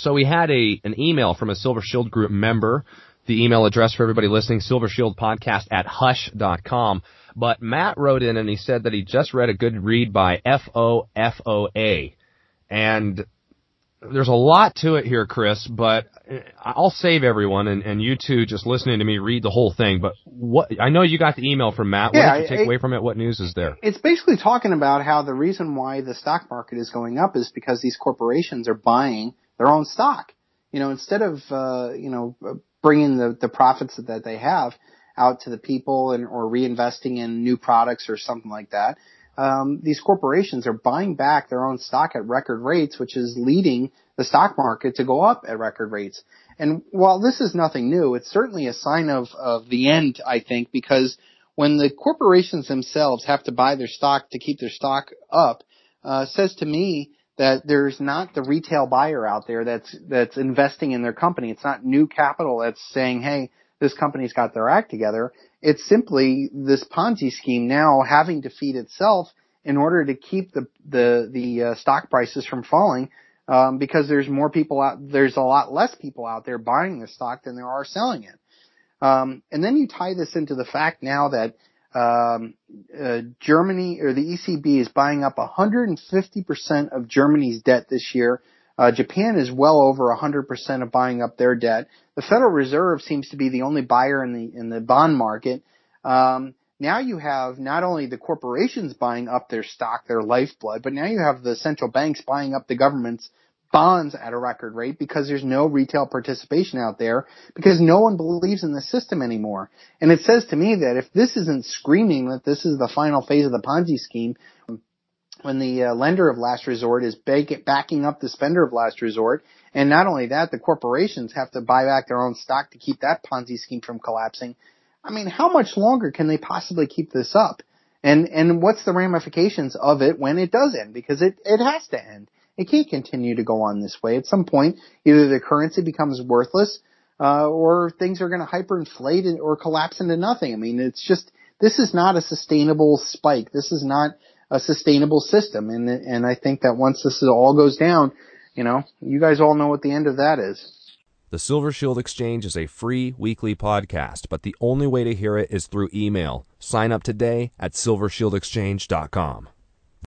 So we had an email from a Silver Shield Group member. The email address for everybody listening, silvershieldpodcast@hush.com. But Matt wrote in and he said that he just read a good read by FOFOA. And there's a lot to it here, Chris, but I'll save everyone and you two just listening to me read the whole thing. But I know you got the email from Matt. What did you take away from it? What news is there? It's basically talking about how the reason why the stock market is going up is because these corporations are buying their own stock. Instead of, bringing the profits that they have out to the people or reinvesting in new products or something like that. These corporations are buying back their own stock at record rates, which is leading the stock market to go up at record rates. And while this is nothing new, it's certainly a sign of the end, I think, because when the corporations themselves have to buy their stock to keep their stock up, says to me that there's not the retail buyer out there that's investing in their company. It's not new capital that's saying, hey, this company's got their act together. It's simply this Ponzi scheme now having to feed itself in order to keep the stock prices from falling, because there's a lot less people out there buying the stock than there are selling it. And then you tie this into the fact now that Germany or the ECB is buying up 150% of Germany's debt this year. Japan is well over 100% of buying up their debt. The Federal Reserve seems to be the only buyer in the bond market. Now you have not only the corporations buying up their stock, their lifeblood, but now you have the central banks buying up the government's bonds at a record rate because there's no retail participation out there because no one believes in the system anymore. And it says to me that if this isn't screaming that this is the final phase of the Ponzi scheme, when the lender of last resort is backing up the spender of last resort, and not only that, the corporations have to buy back their own stock to keep that Ponzi scheme from collapsing. I mean, how much longer can they possibly keep this up? And what's the ramifications of it when it does end? Because it has to end. It can't continue to go on this way. At some point, either the currency becomes worthless, or things are going to hyperinflate or collapse into nothing. I mean, this is not a sustainable spike. This is not a sustainable system. And I think that once this all goes down, you guys all know what the end of that is. The Silver Shield Exchange is a free weekly podcast, but the only way to hear it is through email. Sign up today at silvershieldexchange.com.